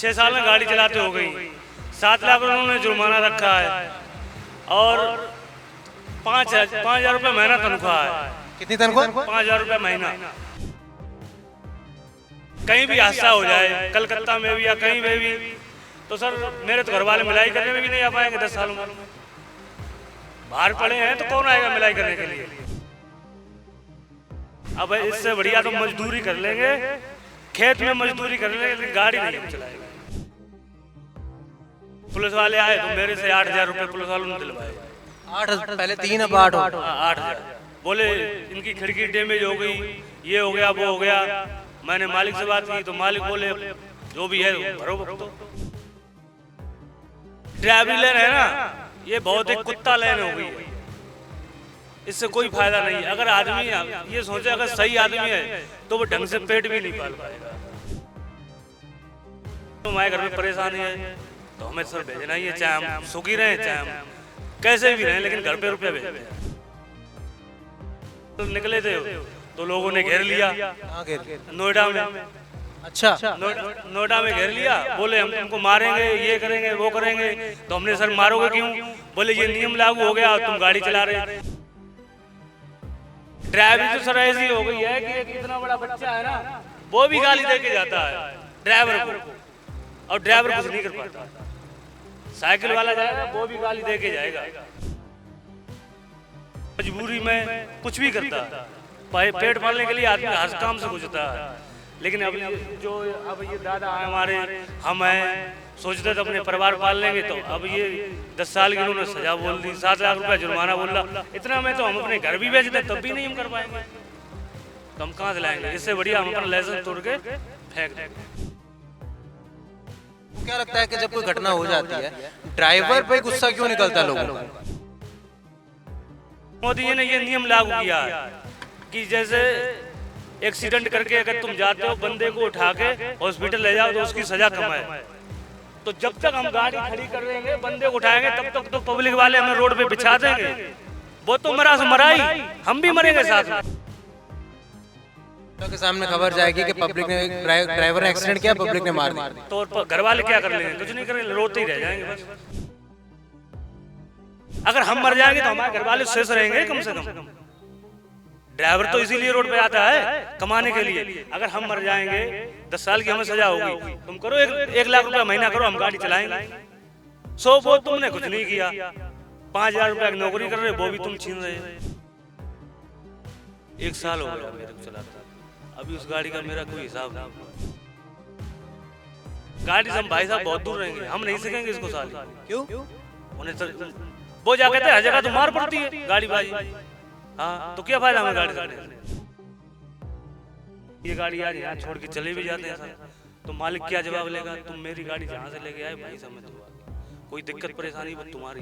6 साल में गाड़ी चलाते हो गई, 7 लाख उन्होंने जुर्माना रखा है और 5,000 रुपये महीना तनख्वाह है। कितनी तनख्वाह? 5,000 रुपये महीना। कहीं भी हादसा हो जाए कलकत्ता में भी या कहीं में भी, तो सर मेरे तो घर वाले मिलाई करने में भी नहीं आ पाएंगे 10 सालों में। बाहर पड़े हैं तो कौन आएगा मिलाई करने के लिए। अब इससे बढ़िया तो मजदूरी कर लेंगे, खेत में मजदूरी कर लेंगे, लेकिन गाड़ी नहीं हम चलाएंगे। पुलिस वाले आए तो मेरे से 8,000 रुपये पुलिस वालों ने दिलवाए। 8 पहले 3 अब 8 हो। 8,000 बोले इनकी खिड़की डैमेज हो गई, ये हो गया वो हो गया। मैंने मालिक से बात की तो मालिक बोले जो भी है भरो भुगतो। ड्राइवरी लेन है ना, ये बहुत एक कुत्ता लेन हो गई है, इससे कोई फायदा नहीं है। अगर आदमी ये सोचे अगर सही आदमी है तो वो ढंग से पेट भी नहीं पाल पाएगा। तो हमारे घर में परेशानी है तो हमें सर भेजना ही है, चाहे हम सुखी रहें चाहे हम कैसे भी रहें, लेकिन घर पे रुपया भेजते हैं। तो निकले थे तो लोगों ने घेर लिया नोएडा में। अच्छा, नोएडा में घेर लिया, बोले हम तुमको मारेंगे, ये करेंगे वो करेंगे। तो हमने सर मारोगे क्यों? बोले ये नियम लागू हो गया, तुम गाड़ी चला रहे। ड्राइवरी तो सर ऐसी हो गई है कि एक इतना बड़ा बच्चा है ना, वो भी गाली दे के जाता है ड्राइवर को, और ड्राइवर कुछ नहीं कर पाता। साइकिल वाला जाएगा वो भी गाली दे के जाएगा। मजबूरी में कुछ भी करता है, पेट पालने के लिए आदमी हर काम से गुजरता है। लेकिन अब ये दादा है हमारे, हम हैं, सोचते थे अपने परिवार पाल लेंगे, तो अब ये 10 साल की उन्होंने सजा बोल दी, 7 लाख रुपया जुर्माना बोल रहा। इतना में तो हम अपने घर भी बेच दें तब भी नहीं हम कर पाएंगे, तो हम कहाँ से लाएंगे? इससे बढ़िया हम अपना लाइसेंस तोड़ के फेंक देंगे। क्या लगता है कि जब कोई घटना हो जाती है ड्राइवर पे गुस्सा क्यों निकलता है लोगों का? मोदी जी ने ये नियम लागू किया है कि जैसे एक्सीडेंट करके अगर तुम जाते हो, बंदे को उठा के हॉस्पिटल ले जाओ तो उसकी सजा कम है। तो जब तक हम गाड़ी खड़ी कर देंगे, बंदे को उठाएंगे, तब तक तो पब्लिक वाले हमें रोड पे बिछा देंगे। वो तो मरा से मरा ही, हम भी मरेंगे साथ में। के सामने खबर जाएगी कि पब्लिक ने ड्राइवर ने एक्सीडेंट किया, पब्लिक ने मार दिया, तो घर वाले क्या कर लेंगे? कुछ नहीं करेंगे, रोते ही रह जाएंगे बस। अगर हम मर जाएंगे तो हमारे घर वाले शेष रहेंगे कम से कम। ड्राइवर तो इसीलिए रोड पे आता है कमाने के लिए। अगर हम मर जाएंगे, 10 साल की हमें सजा होगी, तुम करो 1 लाख रुपया महीना करो, हम गाड़ी चलाएंगे। वो तुमने कुछ नहीं किया, 5,000 रुपया की नौकरी कर रहे, वो भी तुम छीन रहे हो। 1 साल हो गया मेरे को चलाता, अभी उस गाड़ी का मेरा कोई हिसाब नहीं। गाड़ी से हम भाई साहब बहुत दूर रहेंगे, हम नहीं सीखेंगे इसको साली। क्यों? उन्हें तो वो जा कहते हैं हर जगह तो मार पड़ती है गाड़ी बाजी। हाँ, तो क्या फायदा हमें गाड़ी चलाने से? ये गाड़ी आज यहाँ छोड़ के चले भी जाते हैं सर, तो मालिक क्या जवाब लेगा? तुम मेरी गाड़ी जहाँ से लेके आए भाई साहब, में कोई दिक्कत परेशानी वो तुम्हारी,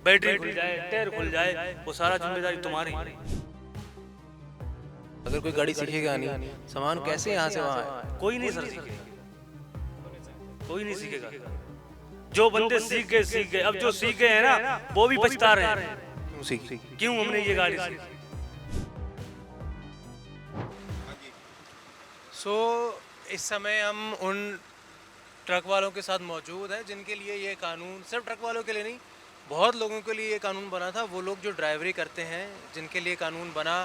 बैटरी खुल जाए, टायर खुल जाए, वो सारा जिम्मेदारी तुम्हारी। अगर कोई गाड़ी सीखेगा नहीं, सामान कैसे यहाँ से वहाँ? कोई नहीं सर सीखेगा, कोई नहीं सीखेगा। जो बंदे सीख गए, अब जो सीख गए हैं ना वो भी पछता रहे हैं। क्यों सीखी? क्यों हमने ये गाड़ी सीखी? इस समय हम उन ट्रक वालों के साथ मौजूद हैं जिनके लिए ये कानून, सिर्फ ट्रक वालों के लिए नहीं, बहुत लोगों के लिए ये कानून बना था। वो लोग जो ड्राइवरी करते हैं, जिनके लिए कानून बना।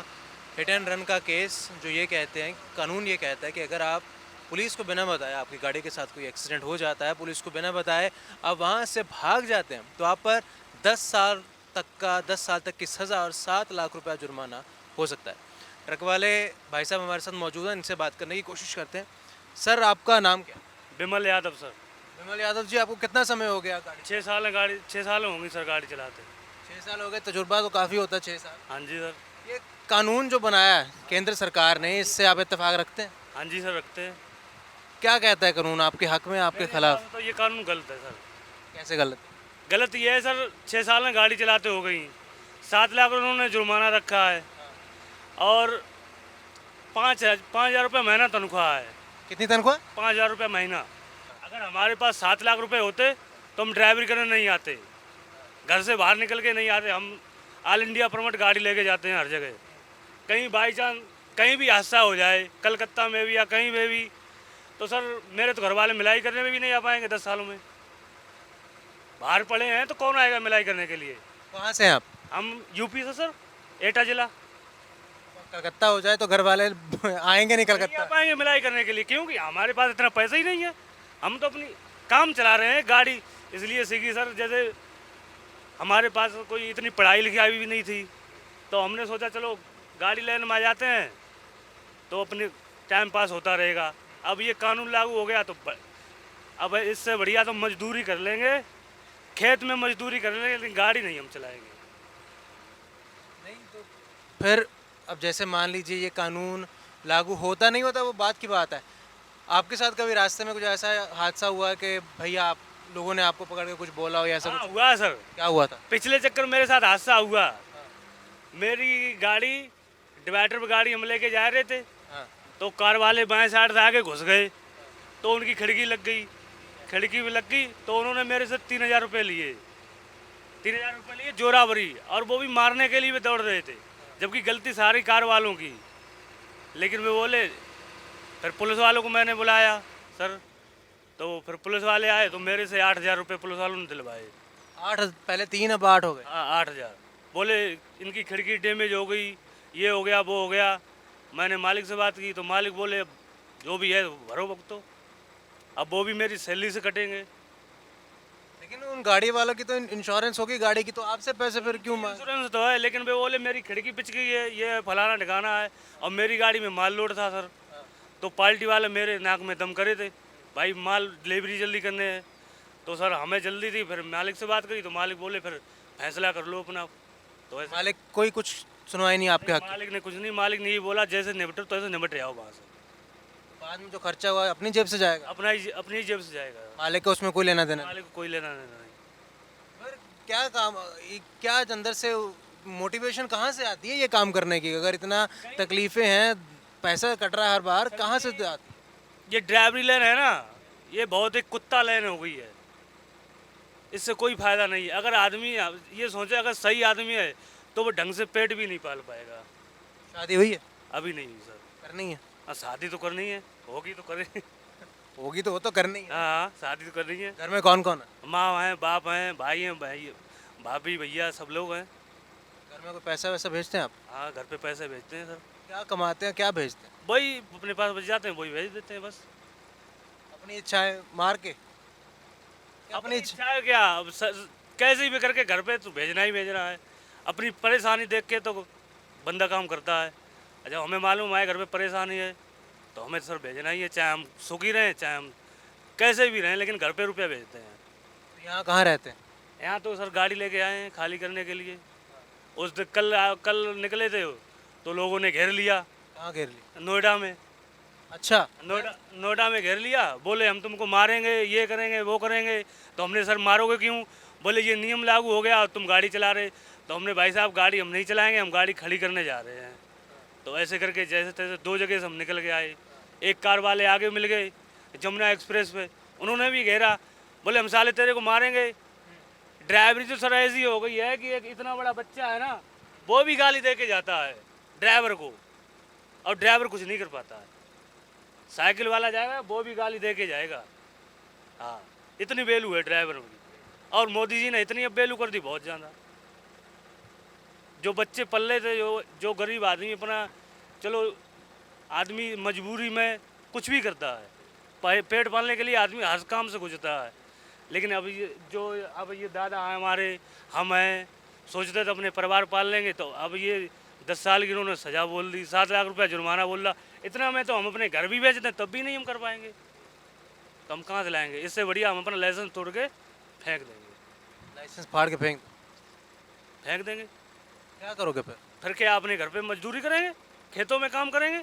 हिट एंड रन का केस जो ये कहते हैं, कानून ये कहता है कि अगर आप पुलिस को बिना बताए, आपकी गाड़ी के साथ कोई एक्सीडेंट हो जाता है, पुलिस को बिना बताए आप वहाँ से भाग जाते हैं, तो आप पर 10 साल तक की सज़ा और 7 लाख रुपया जुर्माना हो सकता है। ट्रक वाले भाई साहब हमारे साथ मौजूद हैं, इनसे बात करने की कोशिश करते हैं। सर, आपका नाम क्या? विमल यादव सर। विमल यादव जी, आपको कितना समय हो गया गाड़ी? 6 साल है गाड़ी, 6 साल होंगी सर गाड़ी चलाते। 6 साल हो गए, तजुर्बा तो काफ़ी होता है 6 साल। हाँ जी सर। ये कानून जो बनाया है केंद्र सरकार ने, इससे आप इत्तेफाक रखते हैं? हाँ जी सर, रखते हैं। क्या कहता है कानून, आपके हक में, आपके खिलाफ? तो ये कानून गलत है सर। कैसे गलत? गलत ये है सर, 6 साल में गाड़ी चलाते हो गई, 7 लाख उन्होंने जुर्माना रखा है और 5,000 रुपये महीना तनख्वाह है। कितनी तनख्वाह? 5,000 रुपये महीना। अगर हमारे पास 7 लाख रुपए होते तो हम ड्राइवरी करने नहीं आते, घर से बाहर निकल के नहीं आते। हम ऑल इंडिया परमिट गाड़ी लेके जाते हैं हर जगह। कहीं बाई चांस कहीं भी हादसा हो जाए कलकत्ता में भी या कहीं में भी, तो सर मेरे तो घर वाले मिलाई करने में भी नहीं आ पाएंगे 10 सालों में। बाहर पड़े हैं तो कौन आएगा मिलाई करने के लिए। कहाँ से हैं आप? हम यूपी से सर, एटा जिला। कलकत्ता हो जाए तो घर वाले आएंगे नहीं नहीं आ कलकत्ता। पाएंगे मिलाई करने के लिए, क्योंकि हमारे पास इतना पैसा ही नहीं है। हम तो अपनी काम चला रहे हैं, गाड़ी इसलिए सीखी सर। जैसे हमारे पास कोई इतनी पढ़ाई लिखाई भी नहीं थी, तो हमने सोचा चलो गाड़ी लेने में आ जाते हैं तो अपने टाइम पास होता रहेगा। अब ये कानून लागू हो गया तो अब इससे बढ़िया तो मजदूरी कर लेंगे, खेत में मजदूरी कर लेंगे, लेकिन गाड़ी नहीं हम चलाएंगे। नहीं तो फिर अब जैसे मान लीजिए ये कानून लागू होता नहीं होता वो बात की बात है। आपके साथ कभी रास्ते में कुछ ऐसा हादसा हुआ है कि भैया आप लोगों ने आपको पकड़ के कुछ बोला हो या ऐसा हाँ कुछ? हुआ सर, क्या हुआ था? पिछले चक्कर मेरे साथ हादसा हुआ। मेरी गाड़ी डिवाइडर पर गाड़ी हम लेके जा रहे थे, हाँ। तो कार वाले बाएं साइड से आगे घुस गए, तो उनकी खिड़की लग गई। खिड़की भी लग गई तो उन्होंने मेरे से 3000 रुपये लिए। 3000 रुपये लिए जोरावरी, और वो भी मारने के लिए भी दौड़ रहे थे, जबकि गलती सारी कार वालों की। लेकिन वे बोले, फिर पुलिस वालों को मैंने बुलाया सर, तो फिर पुलिस वाले आए तो मेरे से 8000 रुपये पुलिस वालों ने दिलवाए। 8 पहले 3 अब 8 हो गए। हाँ 8000। बोले इनकी खिड़की डैमेज हो गई, ये हो गया वो हो गया। मैंने मालिक से बात की तो मालिक बोले जो भी है भरो वक्त। तो अब वो भी मेरी सैलरी से कटेंगे। लेकिन उन गाड़ी वालों की तो इंश्योरेंस होगी गाड़ी की, तो आपसे पैसे फिर क्यों मांग? इंश्योरेंस तो है, लेकिन वे बोले मेरी खिड़की पिच गई है, ये फलाना ठिकाना है, और मेरी गाड़ी में माल लोड था सर। तो पार्टी वाले मेरे नाक में दम करे थे, भाई माल डिलीवरी जल्दी करने है। तो सर हमें जल्दी थी, फिर मालिक से बात करी तो मालिक बोले फिर फैसला कर लो अपना। तो ऐसे मालिक कोई कुछ सुनवाई नहीं आपके हक की? मालिक ने कुछ नहीं, मालिक ने ये बोला जैसे निपटे तो ऐसे निपट जाओ वहाँ से। बाद में जो खर्चा हुआ अपनी जेब से जाएगा? अपनी जेब से जाएगा, मालिक को उसमें कोई लेना देना नहीं। मालिक को कोई लेना देना नहीं। फिर क्या काम, क्या अंदर से मोटिवेशन कहाँ से आती है ये काम करने की? अगर इतना तकलीफें हैं, पैसा कट रहा है हर बार, कहाँ से आती है? ये ड्राइवरी लेन है ना, ये बहुत एक कुत्ता लेन हो गई है। इससे कोई फायदा नहीं है। अगर आदमी ये सोचे अगर सही आदमी है तो वो ढंग से पेट भी नहीं पाल पाएगा। शादी हुई है? अभी नहीं हुई सर। करनी है? शादी तो करनी है, होगी तो करें। होगी तो वो तो करनी है। हाँ शादी तो करनी है। घर में कौन कौन है? माँ हैं, बाप हैं, भाई हैं, भाभी भैया सब लोग हैं। घर में कोई पैसा वैसा भेजते हैं आप? हाँ घर पे पैसे भेजते हैं सर, क्या कमाते हैं, क्या भेजते हैं? वही अपने पास बच जाते हैं, वही भेज देते हैं बस। अपनी इच्छाएं मार के? क्या अपनी इच्छा है क्या, अब कैसे भी करके घर पे तो भेजना ही भेजना है। अपनी परेशानी देख के तो बंदा काम करता है। जब हमें मालूम है घर पे परेशानी है तो हमें सर भेजना ही है, चाहे हम सुखी रहें चाहे हम कैसे भी रहें, लेकिन घर पे रुपया भेजते हैं। यहाँ कहाँ रहते हैं? यहाँ तो सर गाड़ी लेके आए हैं खाली करने के लिए। उस दिन कल निकले थे तो लोगों ने घेर लिया। कहाँ घेर ली? नोएडा में। अच्छा। नोएडा में घेर लिया, बोले हम तुमको मारेंगे, ये करेंगे वो करेंगे। तो हमने सर मारोगे क्यों? बोले ये नियम लागू हो गया और तुम गाड़ी चला रहे। तो हमने भाई साहब गाड़ी हम नहीं चलाएंगे, हम गाड़ी खड़ी करने जा रहे हैं। तो ऐसे करके जैसे तैसे 2 जगह से हम निकल के आए। एक कार वाले आगे मिल गए जमुना एक्सप्रेस पे, उन्होंने भी घेरा, बोले हम साले तेरे को मारेंगे। ड्राइवरी तो सर ऐसी हो गई है कि एक इतना बड़ा बच्चा है ना, वो भी गाली दे के जाता है ड्राइवर को, और ड्राइवर कुछ नहीं कर पाता है। साइकिल वाला जाएगा वो भी गाली दे के जाएगा। हाँ इतनी वैल्यू है ड्राइवर की, और मोदी जी ने इतनी अब वैल्यू कर दी बहुत ज़्यादा। जो बच्चे पल्ले थे, जो गरीब आदमी अपना, चलो आदमी मजबूरी में कुछ भी करता है, पेट पालने के लिए आदमी हर काम से गुजरता है। लेकिन अब ये दादा हैं हमारे, हम हैं, सोचते थे अपने परिवार पाल लेंगे, तो अब ये 10 साल की इन्होंने सज़ा बोल दी, 7 लाख रुपया जुर्माना बोल रहा। इतना में तो हम अपने घर भी बेच दें तब भी नहीं हम कर पाएंगे, तो हम कहाँ से लाएंगे? इससे बढ़िया हम अपना लाइसेंस तोड़ के फेंक देंगे। लाइसेंस फाड़ के फेंक देंगे। क्या करोगे फिर क्या अपने घर पे मजदूरी करेंगे, खेतों में काम करेंगे,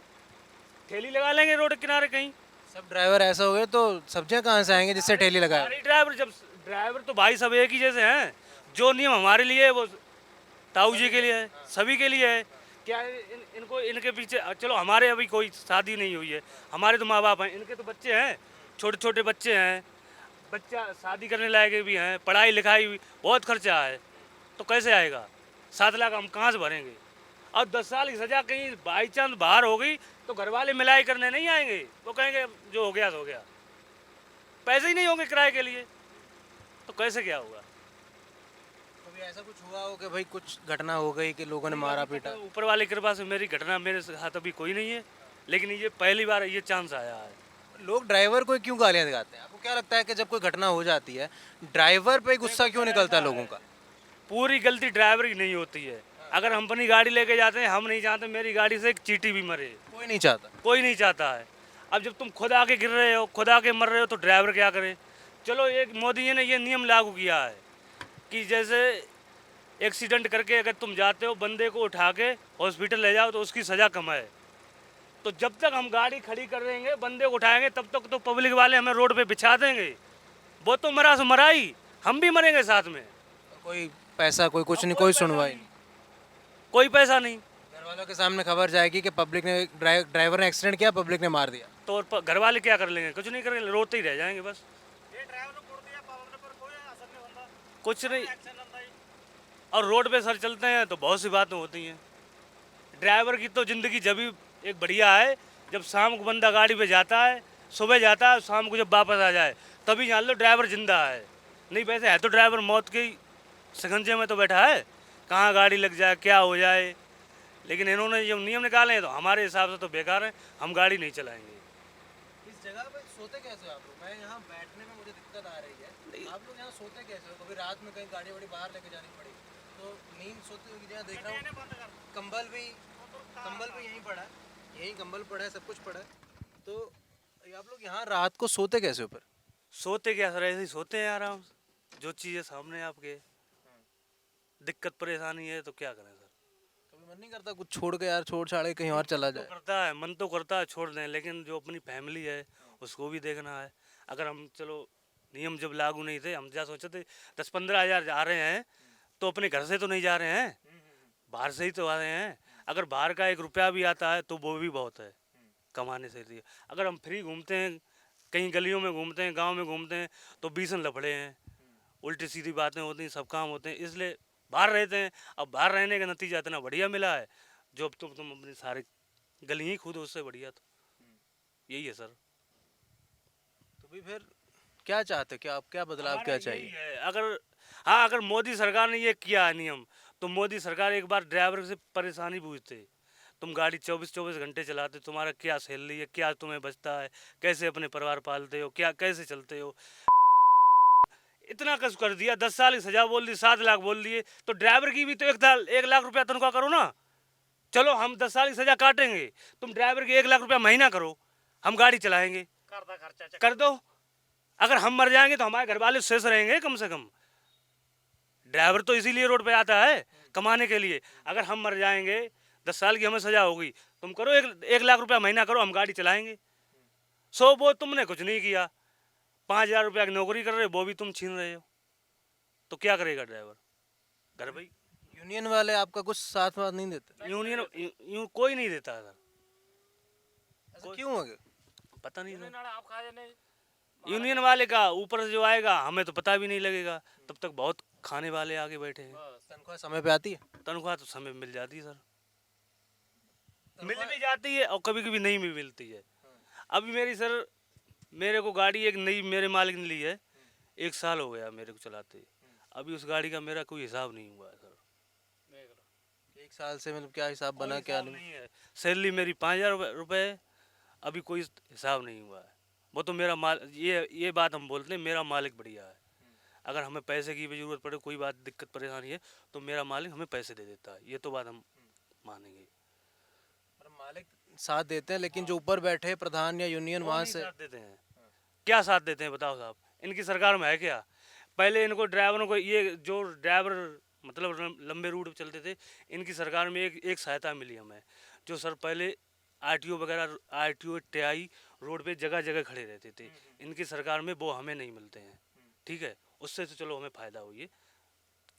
ठेली लगा लेंगे रोड किनारे कहीं। सब ड्राइवर ऐसा हो गए तो सब्जियां कहाँ से आएंगे जिससे ठेली लगाए? सारे ड्राइवर तो भाई सब एक ही जैसे हैं। जो नियम हमारे लिए है वो ताऊ जी के लिए है, सभी के लिए है। क्या इनको इनके पीछे, चलो हमारे अभी कोई शादी नहीं हुई है, हमारे तो माँ बाप हैं, इनके तो बच्चे हैं, छोटे छोटे बच्चे हैं, बच्चा शादी करने लायक भी हैं, पढ़ाई लिखाई भी बहुत खर्चा है, तो कैसे आएगा? 7 लाख हम कहाँ से भरेंगे? और 10 साल की सजा कहीं बाई चांस बाहर हो गई तो घर वाले मिलाई करने नहीं आएंगे, वो कहेंगे जो हो गया तो हो गया, पैसे ही नहीं होंगे किराए के लिए, तो कैसे क्या होगा। कभी ऐसा कुछ हुआ हो कि भाई कुछ घटना हो गई कि लोगों ने मारा पीटा? ऊपर वाली कृपा से मेरी घटना मेरे साथ अभी कोई नहीं है, लेकिन ये पहली बार ये चांस आया है। लोग ड्राइवर को क्यों गालियां दिखाते हैं? आपको क्या लगता है कि जब कोई घटना हो जाती है ड्राइवर पे गुस्सा क्यों निकलता है लोगों का? पूरी गलती ड्राइवर की नहीं होती है। अगर हम अपनी गाड़ी लेके जाते हैं, हम नहीं चाहते मेरी गाड़ी से एक चींटी भी मरे, कोई नहीं चाहता। कोई नहीं चाहता है। अब जब तुम खुद आके गिर रहे हो, खुद आके मर रहे हो, तो ड्राइवर क्या करे। चलो एक मोदी जी ने ये नियम लागू किया है कि जैसे एक्सीडेंट करके अगर तुम जाते हो, बंदे को उठा के हॉस्पिटल ले जाओ तो उसकी सज़ा कम है। तो जब तक हम गाड़ी खड़ी कर देंगे, बंदे को उठाएंगे, तब तक तो पब्लिक वाले हमें रोड पे बिछा देंगे। वो तो मरा सो मरा ही, हम भी मरेंगे साथ में। कोई पैसा, कोई कुछ नहीं, कोई सुनवाई नहीं। कोई पैसा नहीं। घर वालों के सामने खबर जाएगी कि पब्लिक ने ड्राइवर ने एक्सीडेंट किया, पब्लिक ने मार दिया। तो और घर वाले क्या कर लेंगे, कुछ नहीं करेंगे, रोते ही रह जाएंगे बस। कुछ नहीं। और रोड पे सर चलते हैं तो बहुत सी बातें होती हैं। ड्राइवर की तो ज़िंदगी जब भी एक बढ़िया है जब शाम को बंदा गाड़ी पे जाता है, सुबह जाता है, शाम को जब वापस आ जाए, तभी जान लो ड्राइवर जिंदा है। नहीं वैसे है तो ड्राइवर मौत के शिकंजे में तो बैठा है, कहाँ गाड़ी लग जाए, क्या हो जाए। लेकिन इन्होंने जो नियम निकाले हैं तो हमारे हिसाब से तो बेकार है, हम गाड़ी नहीं चलाएंगे। इस जगह पे सोते कैसे हो आप लोग? मैं यहाँ बैठने में मुझे दिक्कत आ रही है। आप लोग यहाँ सोते कैसे हो? कभी रात में कहीं गाड़ी वाड़ी बाहर लेके जानी पड़ी तो नींद सोते हुए यहाँ देख रहा हूँ, कंबल भी यहीं पड़ा है, यहीं कंबल पड़ा है, सब कुछ पड़ा है। तो आप लोग यहाँ रात को सोते कैसे ऊपर? सोते क्या सर, ऐसे ही सोते हैं आराम से, जो चीज़ें सामने आपके। दिक्कत परेशानी है तो क्या करें सर। कभी मन नहीं करता कुछ छोड़ के, यार छोड़ छाड़ के कहीं और चला जाए? करता है, मन तो करता है छोड़ दें, लेकिन जो अपनी फैमिली है उसको भी देखना है। अगर हम चलो नियम जब लागू नहीं थे, हम क्या सोचे थे 10-15 हज़ार जा रहे हैं तो अपने घर से तो नहीं जा रहे हैं, बाहर से ही तो आ रहे हैं। अगर बाहर का 1 रुपया भी आता है तो वो भी बहुत है कमाने से लिए। अगर हम फ्री घूमते हैं, कहीं गलियों में घूमते हैं, गांव में घूमते हैं, तो बीसन लफड़े हैं, उल्टी सीधी बातें होती हैं, सब काम होते हैं, इसलिए बाहर रहते हैं। अब बाहर रहने का नतीजा इतना बढ़िया मिला है, जो अब तुम अपनी सारी गली ही खुद उससे बढ़िया, तो यही है सर। तो भी फिर क्या चाहते, क्या आप, क्या बदलाव, क्या यही चाहिए? है। अगर मोदी सरकार ने ये किया है नियम, तो मोदी सरकार एक बार ड्राइवर से परेशानी पूछते। तुम गाड़ी 24-24 घंटे चलाते, तुम्हारा क्या सैलरी है, क्या तुम्हें बचता है, कैसे अपने परिवार पालते हो, क्या कैसे चलते हो। इतना कस कर दिया, 10 साल की सजा बोल दी, 7 लाख बोल दिए, तो ड्राइवर की भी तो 1 लाख रुपया तनख्वाह करो ना। चलो हम 10 साल की सजा काटेंगे, तुम ड्राइवर की 1 लाख रुपया महीना करो, हम गाड़ी चलाएंगे, कर दो। अगर हम मर जाएंगे तो हमारे घर वाले शेष रहेंगे कम से कम। ड्राइवर तो इसीलिए रोड पे आता है, कमाने के लिए। अगर हम मर जाएंगे, 10 साल की हमें सजा होगी, तुम करो 1 लाख रुपया महीना करो, हम गाड़ी चलाएंगे। वो तुमने कुछ नहीं किया, 5,000 रुपया की नौकरी कर रहे हो, वो भी तुम छीन रहे हो, तो क्या करेगा ड्राइवर घर भाई। यूनियन वाले आपका कुछ साथ वाथ नहीं देते? यूनियन यूं कोई नहीं देता सर। ऐसा क्यों हो गया? पता नहीं सर। यूनियन वाले का ऊपर से जो आएगा हमें तो पता भी नहीं लगेगा, तब तक बहुत खाने वाले आगे बैठे हैं। तनख्वाह समय पे आती है? तनख्वाह तो समय मिल जाती है सर, मिल भी जाती है और कभी कभी नहीं भी मिलती है। अभी मेरे को गाड़ी एक नई मेरे मालिक ने ली है, 1 साल हो गया मेरे को चलाते। अभी उस गाड़ी का मेरा कोई हिसाब नहीं हुआ है सर। 1 साल से मतलब क्या हिसाब बना, क्या नहीं? नहीं है। सैलरी मेरी 5,000 रुपये है, अभी कोई हिसाब नहीं हुआ है। वो तो मेरा माल, ये बात हम बोलते हैं, मेरा मालिक बढ़िया है। अगर हमें पैसे की भी ज़रूरत पड़े, कोई बात दिक्कत परेशानी है, तो मेरा मालिक हमें पैसे दे देता है, ये तो बात हम मानेंगे। मालिक साथ देते हैं, लेकिन जो ऊपर बैठे प्रधान या यूनियन वहाँ से साथ देते हैं। क्या साथ देते हैं बताओ साहब, इनकी सरकार में है क्या। पहले इनको ड्राइवरों को, ये जो ड्राइवर मतलब लंबे रूट पे चलते थे, इनकी सरकार में एक सहायता मिली हमें। जो सर पहले आरटीओ वगैरह, आरटीओ टीआई रोड पे जगह जगह खड़े रहते थे, इनकी सरकार में वो हमें नहीं मिलते हैं। ठीक है, उससे तो चलो हमें फ़ायदा हुई है,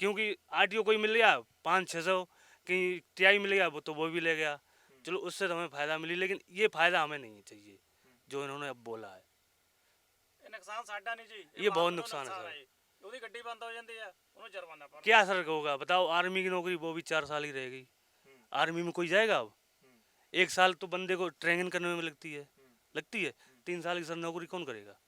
क्योंकि आरटीओ कोई मिल गया 500-600, कहीं टीआई मिल गया तो वो भी ले गया, चलो उससे तो हमें फ़ायदा मिली। लेकिन ये फ़ायदा हमें नहीं चाहिए जो इन्होंने अब बोला है। नुकसान साडा नहीं जी, ये बहुत नुकसान है सर। ਉਹਦੀ ਗੱਡੀ ਬੰਦ ਹੋ ਜਾਂਦੀ ਆ, ਉਹਨੂੰ ਜੁਰਮਾਨਾ ਪਾਉਣਾ। क्या सर होगा बताओ, आर्मी की नौकरी वो भी 4 साल ही रह गई, आर्मी में कोई जाएगा अब? 1 साल तो बंदे को ट्रेनिंग करने में लगती है 3 साल की सर नौकरी कौन करेगा?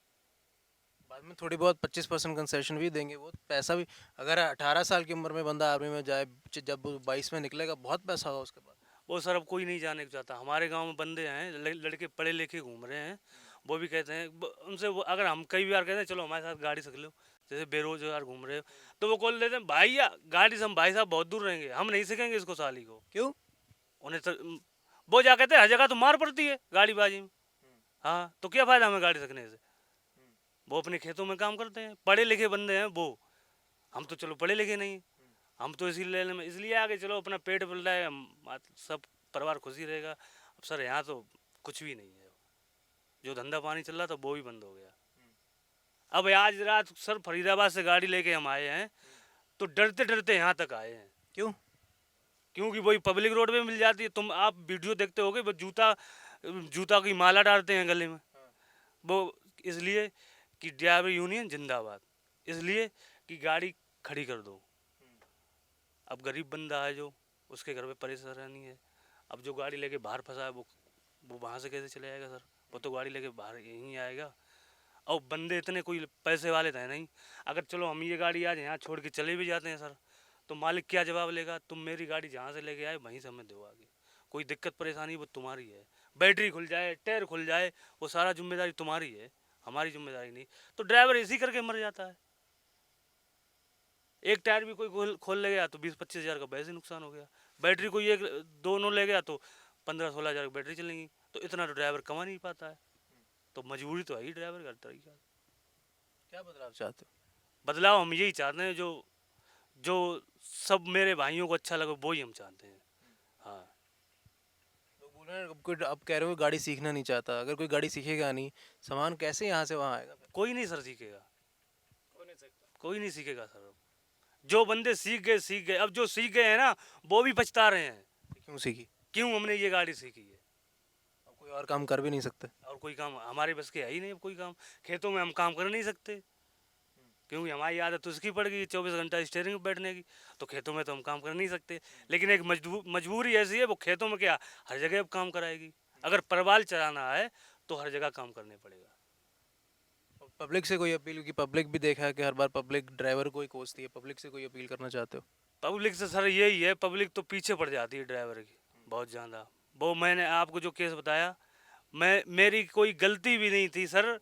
बाद में थोड़ी बहुत 25% कंसेशन भी देंगे, वो पैसा भी। अगर 18 साल की उम्र में बंदा आर्मी में जाए, जब वो 22 में निकलेगा, बहुत पैसा होगा उसके पास। वो सर अब कोई नहीं जाने को चाहता। हमारे गांव में बंदे हैं लड़के पढ़े लिखे घूम रहे हैं, वो भी कहते हैं उनसे वो अगर हम कई बार कहते हैं चलो हमारे साथ गाड़ी सीख लो, जैसे बेरोजगार घूम रहे हो, तो वो कॉल लेते हैं भैया गाड़ी से हम भाई साहब बहुत दूर रहेंगे, हम नहीं सीखेंगे इसको साली को। क्यों? उन्हें तो वो जा कहते हैं हर जगह तो मार पड़ती है गाड़ीबाजी में। हाँ तो क्या फायदा हमें गाड़ी सीखने से? वो अपने खेतों में काम करते हैं, पढ़े लिखे बंदे हैं वो। हम तो चलो पढ़े लिखे नहीं, हम तो इसी लेने में इसलिए आगे चलो अपना पेट पल रहा है, सब परिवार खुशी रहेगा। अब सर यहाँ तो कुछ भी नहीं है, जो धंधा पानी चल रहा था वो भी बंद हो गया। अब आज रात सर फरीदाबाद से गाड़ी लेके हम आए हैं, तो डरते डरते यहाँ तक आए हैं। क्यों? क्योंकि वही पब्लिक रोड पे मिल जाती है। तुम आप वीडियो देखते होगे, वो जूता की माला डालते हैं गले में, वो इसलिए कि ड्राइवर यूनियन जिंदाबाद, इसलिए कि गाड़ी खड़ी कर दो। अब गरीब बंदा है जो, उसके घर पे परेशानी है, अब जो गाड़ी लेके बाहर फंसा है वो वहाँ से कैसे चले जाएगा सर? वो तो गाड़ी लेके बाहर यहीं आएगा। और बंदे इतने कोई पैसे वाले तो है नहीं। अगर चलो हम ये गाड़ी आज यहाँ छोड़ के चले भी जाते हैं सर, तो मालिक क्या जवाब लेगा? तुम मेरी गाड़ी जहाँ से लेके आए वहीं से हमें दो आगे, कोई दिक्कत परेशानी वो तुम्हारी है। बैटरी खुल जाए, टायर खुल जाए, वो सारा जिम्मेदारी तुम्हारी है, हमारी जिम्मेदारी नहीं। तो ड्राइवर इसी करके मर जाता है। एक टायर भी कोई खोल ले गया तो 20-25 हज़ार का वैसे नुकसान हो गया। बैटरी कोई एक दोनों ले गया तो 15-16 हज़ार की बैटरी चलेंगी, तो इतना तो ड्राइवर कमा नहीं पाता है। तो मजबूरी तो है ही ड्राइवर का तरीका। क्या बदलाव चाहते हो? बदलाव हम यही चाहते हैं, जो सब मेरे भाइयों को अच्छा लगे वो ही हम चाहते हैं। हाँ लोग बोल रहे हैं अब कह रहे हो गाड़ी सीखना नहीं चाहता। अगर कोई गाड़ी सीखेगा नहीं, सामान कैसे यहाँ से वहाँ आएगा फिर? कोई नहीं सर सीखेगा, कोई नहीं सकता। कोई नहीं सीखेगा सर। जो बंदे सीख गए, अब जो सीख गए हैं ना वो भी पछता रहे हैं। क्यों सीखी? क्यों हमने ये गाड़ी सीखी है? अब कोई और काम कर भी नहीं सकते। और कोई काम हमारे बस के है ही नहीं। अब कोई काम खेतों में हम काम कर नहीं सकते, क्योंकि हमारी आदत उसकी पड़ गई 24 घंटा स्टीयरिंग पे बैठने की। तो खेतों में तो हम काम कर नहीं सकते, लेकिन एक मजबूरी ऐसी है, वो खेतों में क्या हर जगह अब काम कराएगी। अगर परवाल चलाना है तो हर जगह काम करने पड़ेगा। पब्लिक से कोई अपील? की पब्लिक भी देखा है कि हर बार पब्लिक ड्राइवर को ही कोसती है। पब्लिक से कोई अपील करना चाहते हो? पब्लिक से सर यही है, पब्लिक तो पीछे पड़ जाती है ड्राइवर की बहुत ज़्यादा। वो मैंने आपको जो केस बताया, मेरी कोई गलती भी नहीं थी सर,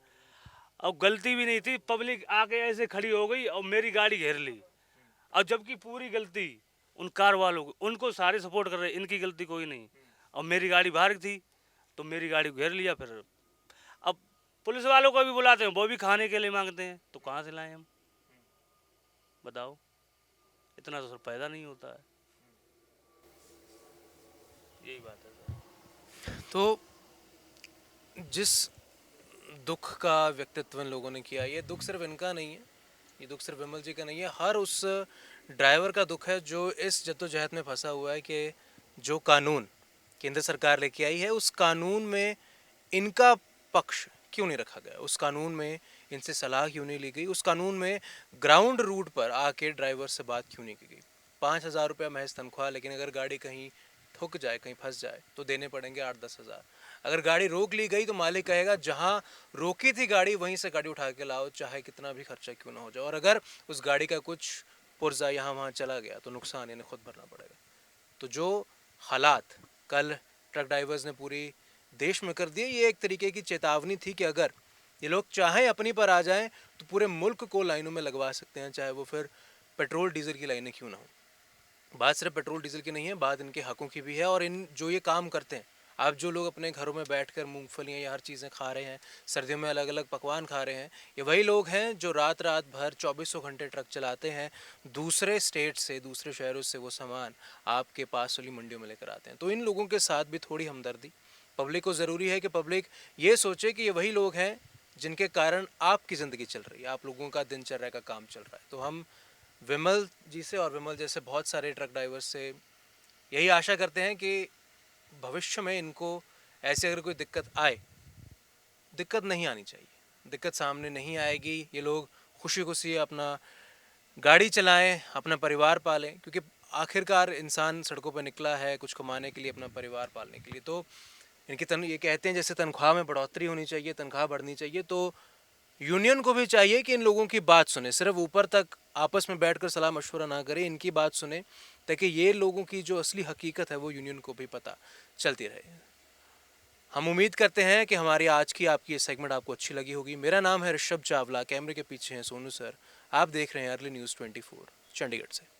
और गलती भी नहीं थी, पब्लिक आके ऐसे खड़ी हो गई और मेरी गाड़ी घेर ली। और जबकि पूरी गलती उन कार वालों को, उनको सारे सपोर्ट कर रहे, इनकी गलती कोई नहीं। और मेरी गाड़ी बाहर थी तो मेरी गाड़ी को घेर लिया। फिर अब पुलिस वालों को भी बुलाते हैं, वो भी खाने के लिए मांगते हैं, तो कहाँ से लाएं हम? बताओ, इतना तो सर पैदा नहीं होता है। यही बात है सर। तो जिस दुख का व्यक्तित्व इन लोगों ने किया, ये दुख सिर्फ इनका नहीं है, ये दुख सिर्फ विमल जी का नहीं है, हर उस ड्राइवर का दुख है जो इस जद्दोजहद में फंसा हुआ है कि जो कानून केंद्र सरकार लेके आई है, उस कानून में इनका पक्ष क्यों नहीं रखा गया, उस कानून में इनसे सलाह क्यों नहीं ली गई, उस कानून में ग्राउंड रूट पर आके ड्राइवर से बात क्यों नहीं की गई। 5,000 रुपया महज तनख्वाह, लेकिन अगर गाड़ी कहीं ठुक जाए, कहीं फंस जाए तो देने पड़ेंगे 8-10 हज़ार। अगर गाड़ी रोक ली गई तो मालिक कहेगा जहां रोकी थी गाड़ी वहीं से गाड़ी उठा के लाओ, चाहे कितना भी खर्चा क्यों ना हो जाए। और अगर उस गाड़ी का कुछ पुर्जा यहाँ वहाँ चला गया तो नुकसान इन्हें खुद भरना पड़ेगा। तो जो हालात कल ट्रक ड्राइवर्स ने पूरी देश में कर दिए, ये एक तरीके की चेतावनी थी कि अगर ये लोग चाहें अपनी पर आ जाएं तो पूरे मुल्क को लाइनों में लगवा सकते हैं, चाहे वो फिर पेट्रोल डीजल की लाइनें क्यों ना हो। बात सिर्फ पेट्रोल डीजल की नहीं है, बात इनके हकों की भी है। और इन जो ये काम करते हैं, आप जो लोग अपने घरों में बैठकर मूंगफलियाँ या हर चीज़ें खा रहे हैं, सर्दियों में अलग अलग पकवान खा रहे हैं, ये वही लोग हैं जो रात रात भर 2400 घंटे ट्रक चलाते हैं, दूसरे स्टेट से, दूसरे शहरों से वो सामान आपके पास वाली मंडियों में लेकर आते हैं। तो इन लोगों के साथ भी थोड़ी हमदर्दी पब्लिक को ज़रूरी है कि पब्लिक ये सोचे कि ये वही लोग हैं जिनके कारण आपकी ज़िंदगी चल रही है, आप लोगों का दिनचर्या का काम चल रहा है। तो हम विमल जी से और विमल जैसे बहुत सारे ट्रक ड्राइवर्स से यही आशा करते हैं कि भविष्य में इनको ऐसे अगर कोई दिक्कत आए, दिक्कत नहीं आनी चाहिए, दिक्कत सामने नहीं आएगी, ये लोग खुशी खुशी अपना गाड़ी चलाएं, अपना परिवार पालें। क्योंकि आखिरकार इंसान सड़कों पर निकला है कुछ कमाने के लिए, अपना परिवार पालने के लिए। तो ये कहते हैं जैसे तनख्वाह में बढ़ोतरी होनी चाहिए, तनख्वाह बढ़नी चाहिए, तो यूनियन को भी चाहिए कि इन लोगों की बात सुने, सिर्फ ऊपर तक आपस में बैठकर सलाह मशवरा ना करें, इनकी बात सुने, ताकि ये लोगों की जो असली हकीकत है वो यूनियन को भी पता चलती रहे। हम उम्मीद करते हैं कि हमारी आज की आपकी ये सेगमेंट आपको अच्छी लगी होगी। मेरा नाम है ऋषभ चावला, कैमरे के पीछे हैं सोनू सर। आप देख रहे हैं अर्ली न्यूज़ 24 चंडीगढ़ से।